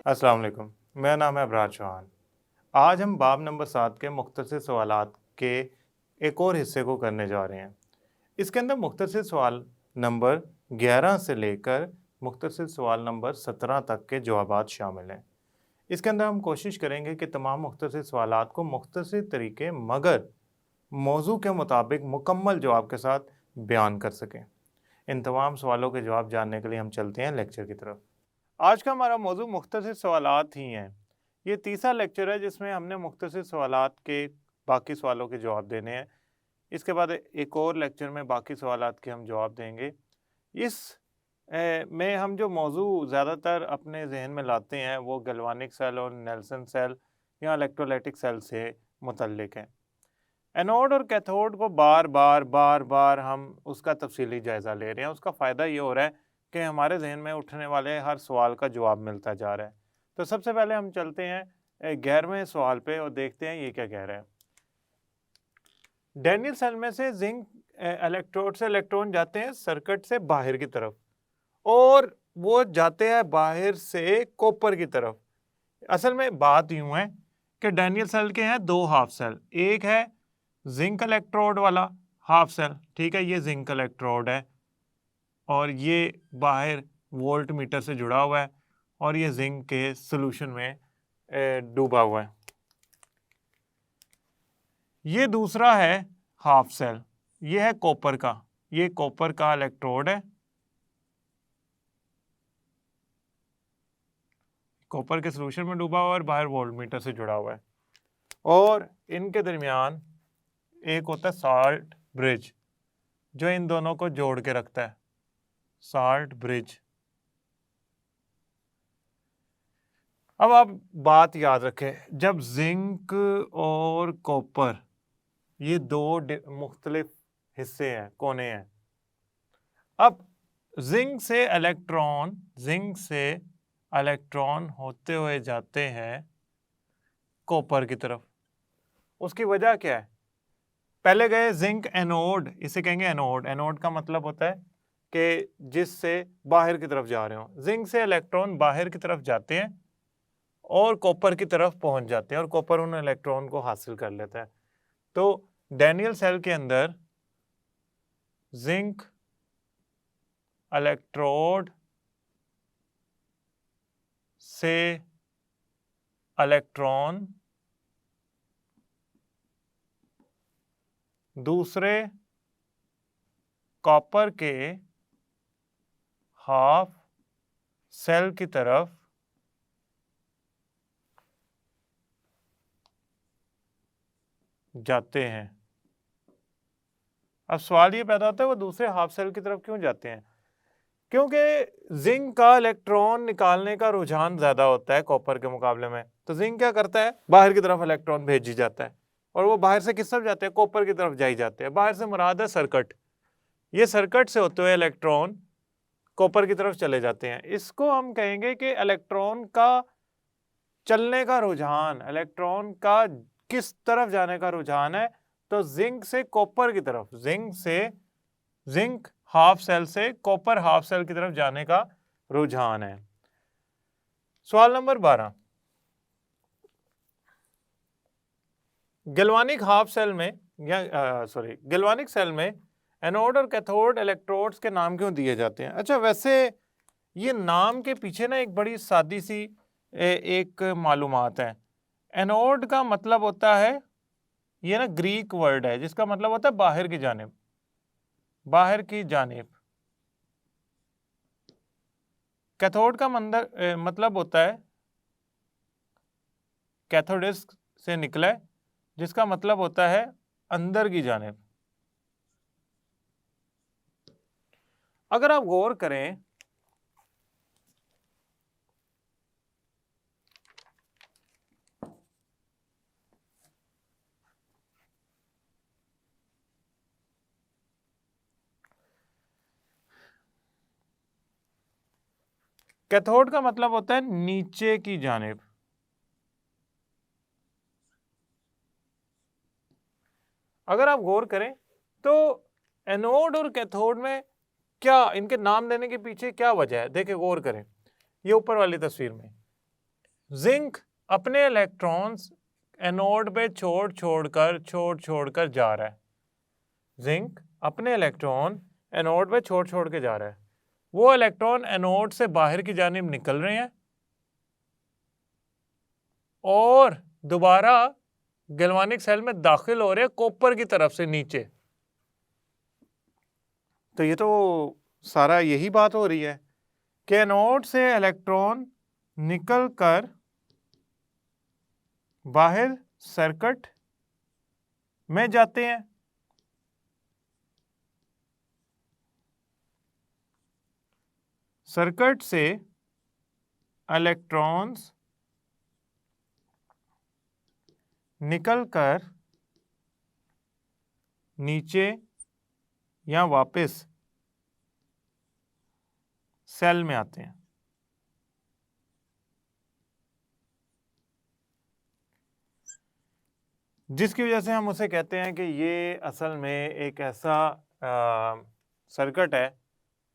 अस्सलाम वालेकुम। मेरा नाम है अबरार चौहान। आज हम बाब नंबर 7 के मुख्तसर सवालात के एक और हिस्से को करने जा रहे हैं। इसके अंदर मुख्तसर सवाल नंबर 11 से लेकर मुख्तसर सवाल नंबर 17 तक के जवाबात शामिल हैं। इसके अंदर हम कोशिश करेंगे कि तमाम मुख्तसर सवालात को मुख्तसर तरीके मगर मौजू के मुताबिक मुकम्मल जवाब के साथ बयान कर सकें। इन तमाम सवालों के जवाब जानने के लिए हम चलते हैं लेक्चर की तरफ। आज का हमारा मौजू मुख्तसर सवालात ही हैं। ये तीसरा लेक्चर है जिसमें हमने मुख्तसर सवालात के बाकी सवालों के जवाब देने हैं। इसके बाद एक और लेक्चर में बाकी सवालात के हम जवाब देंगे। इस में हम जो मौजू ज़्यादातर अपने जहन में लाते हैं वो गैल्वानिक सेल और नेल्सन सेल या इलेक्ट्रोलाइटिक सेल से मुतल्लिक हैं। एनोड और कैथोड को बार बार हम उसका तफसीली जायज़ा ले रहे हैं। उसका फ़ायदा ये हो रहा है कि हमारे जहन में उठने वाले हर सवाल का जवाब मिलता जा रहा है। तो सबसे पहले हम चलते हैं 11वें सवाल पे और देखते हैं ये क्या कह रहा है। डैनियल सेल में से जिंक इलेक्ट्रोड से इलेक्ट्रॉन जाते हैं सर्किट से बाहर की तरफ और वो जाते हैं बाहर से कॉपर की तरफ। असल में बात यूं है कि डैनियल सेल के हैं दो हाफ सेल, एक है जिंक इलेक्ट्रोड वाला हाफ सेल, ठीक है, ये जिंक इलेक्ट्रोड है और ये बाहर वोल्ट मीटर से जुड़ा हुआ है और ये जिंक के सॉल्यूशन में डूबा हुआ है। ये दूसरा है हाफ सेल, ये है कॉपर का, ये कॉपर का इलेक्ट्रोड है, कॉपर के सॉल्यूशन में डूबा हुआ है और बाहर वोल्ट मीटर से जुड़ा हुआ है और इनके दरमियान एक होता है साल्ट ब्रिज जो इन दोनों को जोड़ के रखता है, साल्ट ब्रिज। अब आप बात याद रखें, जब जिंक और कॉपर ये दो मुख्तलिफ हिस्से हैं, कोने हैं, अब जिंक से इलेक्ट्रॉन होते हुए जाते हैं कॉपर की तरफ। उसकी वजह क्या है? पहले गए जिंक एनोड, इसे कहेंगे एनोड। एनोड का मतलब होता है कि जिससे बाहर की तरफ जा रहे हो। जिंक से इलेक्ट्रॉन बाहर की तरफ जाते हैं और कॉपर की तरफ पहुंच जाते हैं और कॉपर उन इलेक्ट्रॉन को हासिल कर लेता है। तो डैनियल सेल के अंदर जिंक इलेक्ट्रोड से इलेक्ट्रॉन दूसरे कॉपर के हाफ सेल की तरफ जाते हैं। अब सवाल ये पैदा होता है वो दूसरे हाफ सेल की तरफ क्यों जाते हैं? क्योंकि जिंक का इलेक्ट्रॉन निकालने का रुझान ज़्यादा होता है कॉपर के मुकाबले में। तो जिंक क्या करता है? बाहर की तरफ इलेक्ट्रॉन भेजी जाता है और वो बाहर से किस तरफ जाते हैं? कॉपर की तरफ जाई जाते हैं। बाहर से मुराद है सर्किट, ये सर्किट से होते हुए इलेक्ट्रॉन कॉपर की तरफ चले जाते हैं। इसको हम कहेंगे कि इलेक्ट्रॉन का चलने का रुझान, इलेक्ट्रॉन का किस तरफ जाने का रुझान है? तो जिंक से कॉपर की तरफ, जिंक हाफ सेल से कॉपर हाफ सेल की तरफ जाने का रुझान है। सवाल नंबर 12, गैल्वानिक हाफ सेल में गैल्वानिक सेल में एनोड और कैथोड इलेक्ट्रोड्स के नाम क्यों दिए जाते हैं? अच्छा, वैसे ये नाम के पीछे ना एक बड़ी सादी सी एक मालूमात है। एनोड का मतलब होता है, ये ना ग्रीक वर्ड है जिसका मतलब होता है बाहर की जानिब, बाहर की जानिब। कैथोड का मतलब होता है कैथोडिस्क से निकला है जिसका मतलब होता है अंदर की जानिब। अगर आप गौर करें कैथोड का मतलब होता है नीचे की जानिब। अगर आप गौर करें तो एनोड और कैथोड में क्या, इनके नाम देने के पीछे क्या वजह है? देखिए, गौर करें, ये ऊपर वाली तस्वीर में जिंक अपने इलेक्ट्रॉन्स एनोड पे छोड़ छोड़कर जा रहा है। जिंक अपने इलेक्ट्रॉन एनोड पे छोड़ के जा रहा है। वो इलेक्ट्रॉन एनोड से बाहर की जानिब निकल रहे हैं और दोबारा गैल्वानिक सेल में दाखिल हो रहे हैं कॉपर की तरफ से नीचे। तो ये तो सारा यही बात हो रही है कि एनोड से इलेक्ट्रॉन निकल कर बाहर सर्किट में जाते हैं। सर्किट से इलेक्ट्रॉन्स निकलकर नीचे या वापस सेल में आते हैं। जिसकी वजह से हम उसे कहते हैं कि ये असल में एक ऐसा सर्किट है,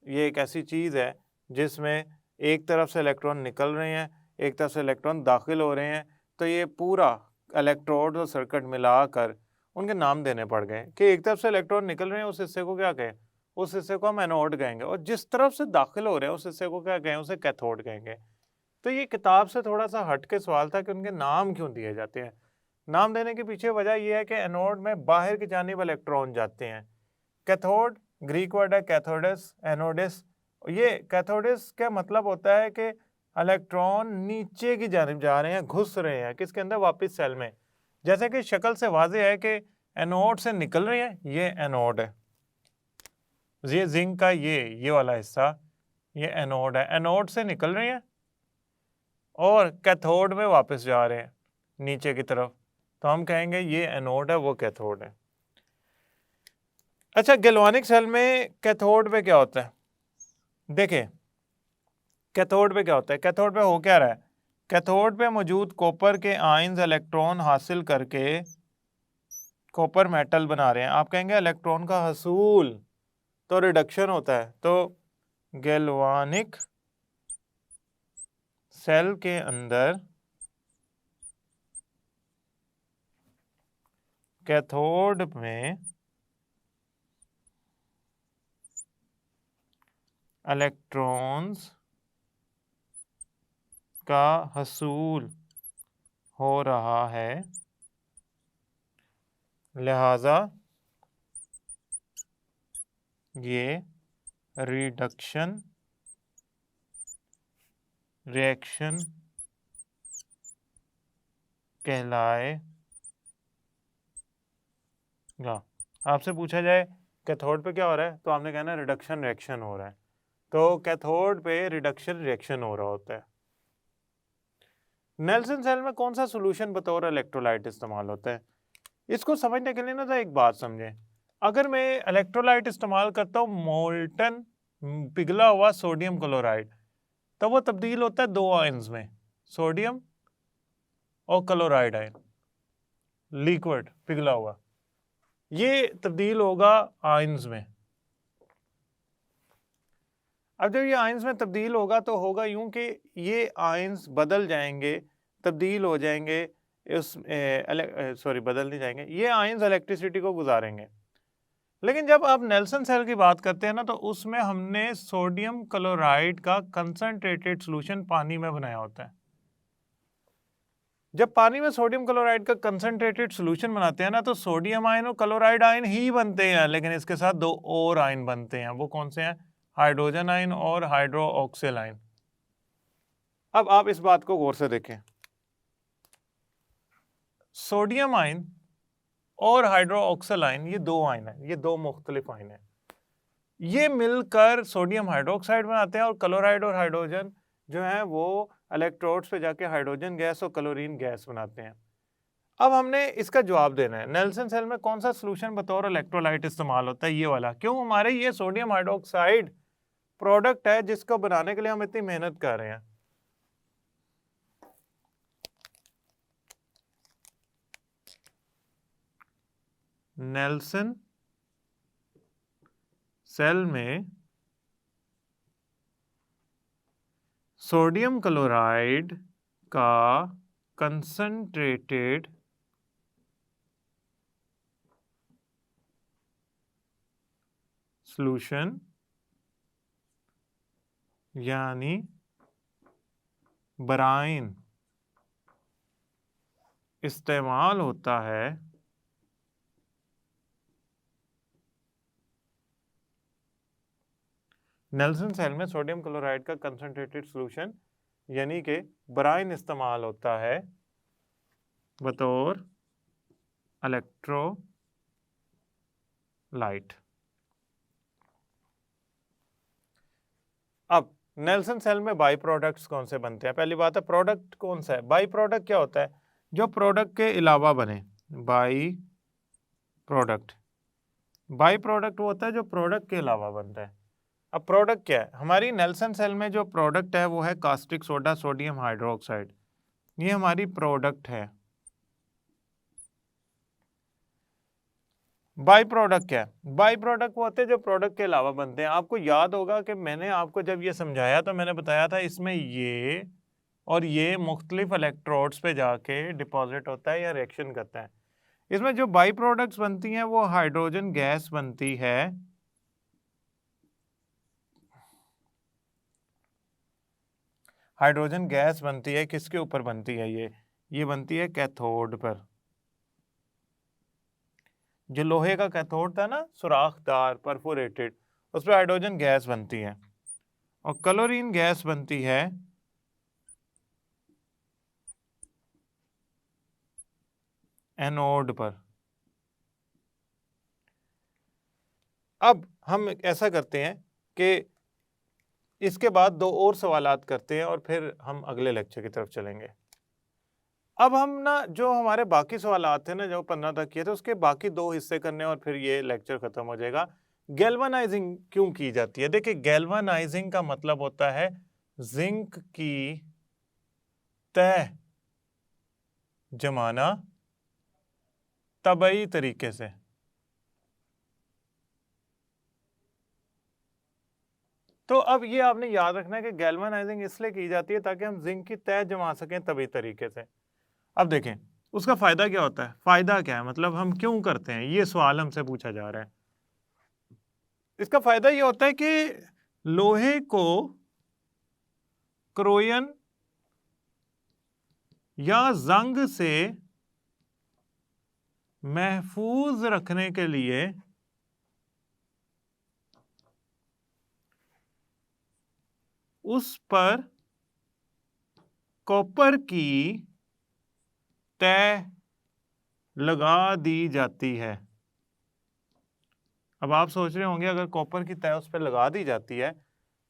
ये एक ऐसी चीज़ है जिसमें एक तरफ से इलेक्ट्रॉन निकल रहे हैं, एक तरफ से इलेक्ट्रॉन दाखिल हो रहे हैं। तो ये पूरा इलेक्ट्रोड और सर्किट मिलाकर उनके नाम देने पड़ गए कि एक तरफ से इलेक्ट्रॉन निकल रहे हैं, उस हिस्से को क्या कहें, उस हिस्से को हम एनोड कहेंगे, और जिस तरफ से दाखिल हो रहे हैं उस हिस्से को क्या कहें, उसे कैथोड कहेंगे। तो ये किताब से थोड़ा सा हट के सवाल था कि उनके नाम क्यों दिए जाते हैं। नाम देने के पीछे वजह यह है कि एनोड में बाहर की जानिब इलेक्ट्रॉन जाते हैं। कैथोड ग्रीक वर्ड है कैथोडिस, एनोडिस। ये कैथोडिस का मतलब होता है कि इलेक्ट्रॉन नीचे की जानिब जा रहे हैं, घुस रहे हैं किसके अंदर, वापस सेल में। जैसे कि शक्ल से वाज़ेह है कि एनोड से निकल रहे हैं, ये एनोड है, ये जिंक का ये वाला हिस्सा ये एनोड है। एनोड से निकल रहे हैं और कैथोड में वापस जा रहे हैं नीचे की तरफ, तो हम कहेंगे ये एनोड है, वो कैथोड है। अच्छा, गैल्वानिक सेल में कैथोड पे क्या होता है? देखिए कैथोड पे क्या होता है, कैथोड पे हो क्या रहा है, कैथोड पे मौजूद कॉपर के आयंस इलेक्ट्रॉन हासिल करके कॉपर मेटल बना रहे हैं। आप कहेंगे इलेक्ट्रॉन का हसूल, तो रिडक्शन होता है। तो गैल्वानिक सेल के अंदर कैथोड में इलेक्ट्रॉन्स का हसूल हो रहा है, लिहाजा ये रिडक्शन रिएक्शन कहलाएगा। आपसे पूछा जाए कैथोड पे क्या हो रहा है, तो आपने कहना रिडक्शन रिएक्शन हो रहा है। तो कैथोड पे रिडक्शन रिएक्शन हो रहा होता है। नेल्सन सेल में कौन सा सॉल्यूशन बतौर इलेक्ट्रोलाइट इस्तेमाल होता है? इसको समझने के लिए ना तो एक बात समझें। अगर मैं इलेक्ट्रोलाइट इस्तेमाल करता हूँ मोल्टन पिघला हुआ सोडियम क्लोराइड, तो वो तब्दील होता है दो आयंस में, सोडियम और क्लोराइड आयन, लिक्विड पिघला हुआ, ये तब्दील होगा आयंस में। अब जब ये आयंस में तब्दील होगा तो होगा यूं कि ये आयंस बदल जाएंगे, तब्दील हो जाएंगे, बदल नहीं जाएंगे, ये आयंस इलेक्ट्रिसिटी को गुजारेंगे। लेकिन जब आप नेल्सन सेल की बात करते हैं ना, तो उसमें हमने सोडियम क्लोराइड का कंसंट्रेटेड सॉल्यूशन पानी में बनाया होता है। जब पानी में सोडियम क्लोराइड का कंसंट्रेटेड सॉल्यूशन बनाते हैं ना, तो सोडियम आयन और क्लोराइड आयन ही बनते हैं, लेकिन इसके साथ दो और आयन बनते हैं। वो कौन से हैं? हाइड्रोजन आयन और हाइड्रोक्सिल आयन। अब आप इस बात को गौर से देखें, सोडियम आयन और हाइड्रोक्सिल आयन ये दो आयन है, ये दो मुख्तलिफ आयन है। ये मिलकर सोडियम हाइड्रोक्साइड बनाते हैं और क्लोराइड और हाइड्रोजन जो है वो इलेक्ट्रोड्स पे जाके हाइड्रोजन गैस और क्लोरीन गैस बनाते हैं। अब हमने इसका जवाब देना है, नेल्सन सेल में कौन सा सॉल्यूशन बतौर इलेक्ट्रोलाइट इस्तेमाल होता है? ये वाला। क्यों? हमारे ये सोडियम हाइड्रोक्साइड प्रोडक्ट है जिसको बनाने के लिए हम इतनी मेहनत कर रहे हैं। नेल्सन सेल में सोडियम क्लोराइड का कंसंट्रेटेड सॉल्यूशन यानी ब्राइन इस्तेमाल होता है नेल्सन सेल में सोडियम क्लोराइड का कंसंट्रेटेड सॉल्यूशन यानी कि ब्राइन इस्तेमाल होता है बतौर इलेक्ट्रोलाइट। अब नेल्सन सेल में बाई प्रोडक्ट्स कौन से बनते हैं? पहली बात है प्रोडक्ट कौन सा है। बाई प्रोडक्ट क्या होता है? जो प्रोडक्ट के अलावा बने, बाई प्रोडक्ट। बाई प्रोडक्ट वो होता है जो प्रोडक्ट के अलावा बनता है। अब प्रोडक्ट क्या है? हमारी नेल्सन सेल में जो प्रोडक्ट है वो है कास्टिक सोडा, सोडियम हाइड्रोक्साइड, ये हमारी प्रोडक्ट है। बाई प्रोडक्ट क्या है? बाई प्रोडक्ट वो होते हैं जो प्रोडक्ट के अलावा बनते हैं। आपको याद होगा कि मैंने आपको जब ये समझाया तो मैंने बताया था इसमें ये और ये मुख्तलिफ इलेक्ट्रोड्स पे जाके डिपॉजिट होता है या रिएक्शन करता है। इसमें जो बाई प्रोडक्ट्स बनती हैं वो हाइड्रोजन गैस बनती है, हाइड्रोजन गैस बनती है किसके ऊपर बनती है? ये बनती है कैथोड पर। जो लोहे का कैथोड था ना, सुराखदार परफोरेटेड, उस पर हाइड्रोजन गैस बनती है। और क्लोरीन गैस बनती है एनोड पर। अब हम ऐसा करते हैं कि इसके बाद दो और सवालात करते हैं और फिर हम अगले लेक्चर की तरफ चलेंगे। अब हम ना जो हमारे बाकी सवालात थे ना, जो 15 तक किए थे, उसके बाकी दो हिस्से करने और फिर ये लेक्चर खत्म हो जाएगा। गैल्वेनाइजिंग क्यों की जाती है? देखिए, गैल्वेनाइजिंग का मतलब होता है जिंक की तह जमाना तबई तरीके से। तो अब ये आपने याद रखना है कि गैल्वेनाइजिंग इसलिए की जाती है ताकि हम जिंक की तह जमा सकें तबई तरीके से। अब देखें उसका फायदा क्या होता है। फायदा क्या है, मतलब हम क्यों करते हैं, ये सवाल हमसे पूछा जा रहा है। इसका फायदा ये होता है कि लोहे को क्रोयन या जंग से महफूज रखने के लिए उस पर कॉपर की तह लगा दी जाती है। अब आप सोच रहे होंगे अगर कॉपर की तह उस पर लगा दी जाती है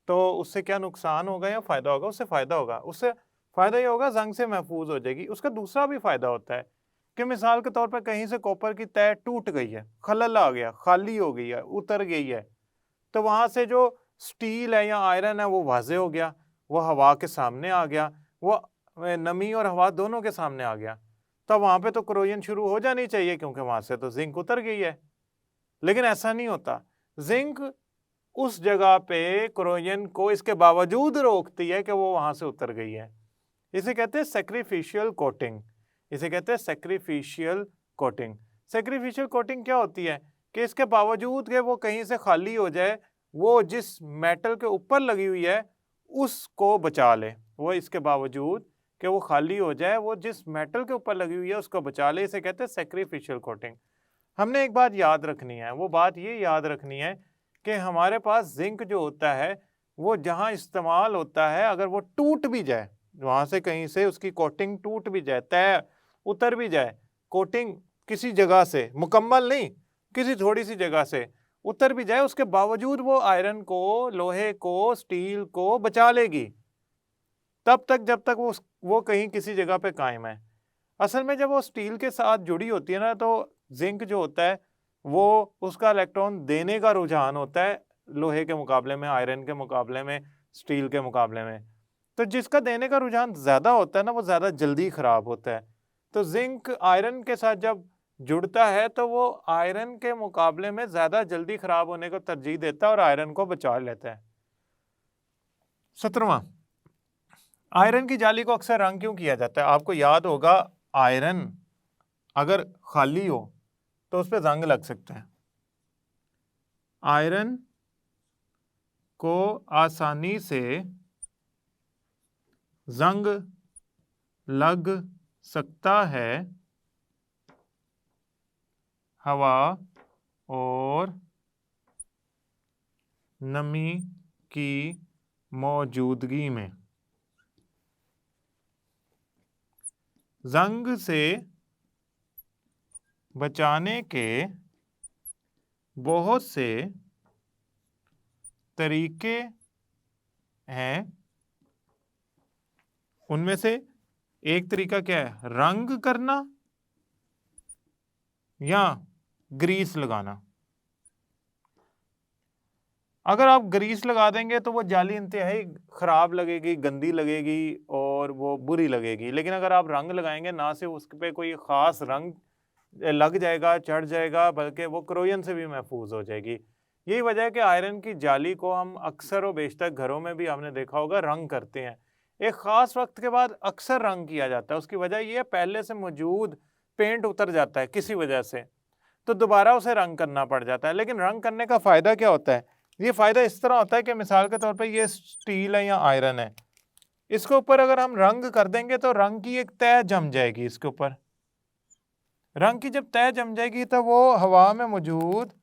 तो उससे क्या नुकसान होगा या फायदा होगा? उससे फायदा होगा। उससे फायदा ये होगा जंग से महफूज हो जाएगी। उसका दूसरा भी फायदा होता है कि मिसाल के तौर पर कहीं से कॉपर की तह टूट गई है, खलल आ गया, खाली हो गई है, उतर गई है, तो वहां से जो स्टील है या आयरन है वो वाजे हो गया, वो हवा के सामने आ गया, वो नमी और हवा दोनों के सामने आ गया। तो वहां पे तो क्रोजन शुरू हो जानी चाहिए क्योंकि वहां से तो जिंक उतर गई है। लेकिन ऐसा नहीं होता। जिंक उस जगह पे क्रोजन को इसके बावजूद रोकती है कि वो वहां से उतर गई है। इसे कहते हैं सैक्रिफिशियल कोटिंग। इसे कहते हैं सैक्रिफिशियल कोटिंग। सैक्रिफिशियल कोटिंग क्या होती है कि इसके बावजूद कि वो कहीं से खाली हो जाए, वो जिस मेटल के ऊपर लगी हुई है उसको बचा ले। वो इसके बावजूद कि वो खाली हो जाए, वो जिस मेटल के ऊपर लगी हुई है उसको बचा ले। इसे कहते हैं सैक्रिफिशियल कोटिंग। हमने एक बात याद रखनी है, वो बात ये याद रखनी है कि हमारे पास जिंक जो होता है वो जहां इस्तेमाल होता है, अगर वो टूट भी जाए, वहां से कहीं से उसकी कोटिंग टूट भी जाए, तय उतर भी जाए, कोटिंग किसी जगह से, मुकम्मल नहीं, किसी थोड़ी सी जगह से उतर भी जाए, उसके बावजूद वो आयरन को, लोहे को, स्टील को बचा लेगी तब तक जब तक वो कहीं किसी जगह पे कायम है। असल में जब वो स्टील के साथ जुड़ी होती है ना, तो जिंक जो होता है वो उसका इलेक्ट्रॉन देने का रुझान होता है लोहे के मुकाबले में, आयरन के मुकाबले में, स्टील के मुकाबले में। तो जिसका देने का रुझान ज़्यादा होता है ना, वो ज़्यादा जल्दी ख़राब होता है। तो जिंक आयरन के साथ जब जुड़ता है तो वो आयरन के मुकाबले में ज़्यादा जल्दी ख़राब होने को तरजीह देता है और आयरन को बचा लेता है। 17वां, आयरन की जाली को अक्सर रंग क्यों किया जाता है? आपको याद होगा, आयरन अगर खाली हो तो उस पर जंग लग सकता है। आयरन को आसानी से जंग लग सकता है हवा और नमी की मौजूदगी में। जंग से बचाने के बहुत से तरीके हैं। उनमें से एक तरीका क्या है? रंग करना या ग्रीस लगाना। अगर आप ग्रीस लगा देंगे तो वो जाली इंतहाई खराब लगेगी, गंदी लगेगी और वो बुरी लगेगी। लेकिन अगर आप रंग लगाएंगे, ना से उस पे कोई ख़ास रंग लग जाएगा, चढ़ जाएगा, बल्कि वो क्रोयन से भी महफूज हो जाएगी। यही वजह है कि आयरन की जाली को हम अक्सर और बेशतर घरों में भी आपने देखा होगा रंग करते हैं। एक ख़ास वक्त के बाद अक्सर रंग किया जाता है। उसकी वजह ये पहले से मौजूद पेंट उतर जाता है किसी वजह से, तो दोबारा उसे रंग करना पड़ जाता है। लेकिन रंग करने का फ़ायदा क्या होता है? ये फ़ायदा इस तरह होता है कि मिसाल के तौर पे ये स्टील है या आयरन है, इसके ऊपर अगर हम रंग कर देंगे तो रंग की एक तह जम जाएगी। इसके ऊपर रंग की जब तह जम जाएगी तो वो हवा में मौजूद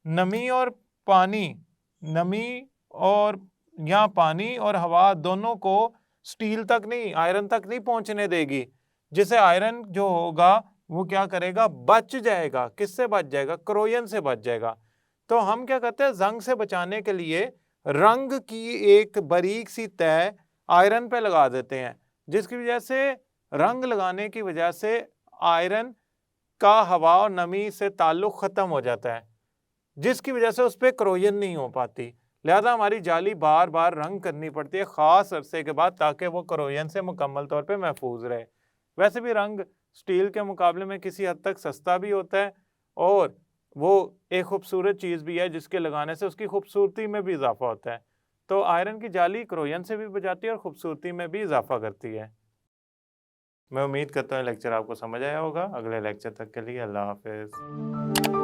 नमी और पानी, नमी और या पानी और हवा दोनों को स्टील तक नहीं, आयरन तक नहीं पहुंचने देगी, जिससे आयरन जो होगा वो क्या करेगा? बच जाएगा। किससे बच जाएगा? क्रोयन से बच जाएगा। तो हम क्या करते हैं? जंग से बचाने के लिए रंग की एक बारीक सी तह आयरन पे लगा देते हैं, जिसकी वजह से रंग लगाने की वजह से आयरन का हवा और नमी से ताल्लुक खत्म हो जाता है, जिसकी वजह से उस पर क्रोयन नहीं हो पाती। लिहाजा हमारी जाली बार बार रंग करनी पड़ती है ख़ास अरसे के बाद, ताकि वो क्रोयन से मुकम्मल तौर पे महफूज रहे। वैसे भी रंग स्टील के मुकाबले में किसी हद तक सस्ता भी होता है और वो एक खूबसूरत चीज़ भी है, जिसके लगाने से उसकी खूबसूरती में भी इजाफा होता है। तो आयरन की जाली क्रोयन से भी बचाती है और खूबसूरती में भी इजाफा करती है। मैं उम्मीद करता हूँ लेक्चर आपको समझ आया होगा। अगले लेक्चर तक के लिए अल्लाह हाफिज़।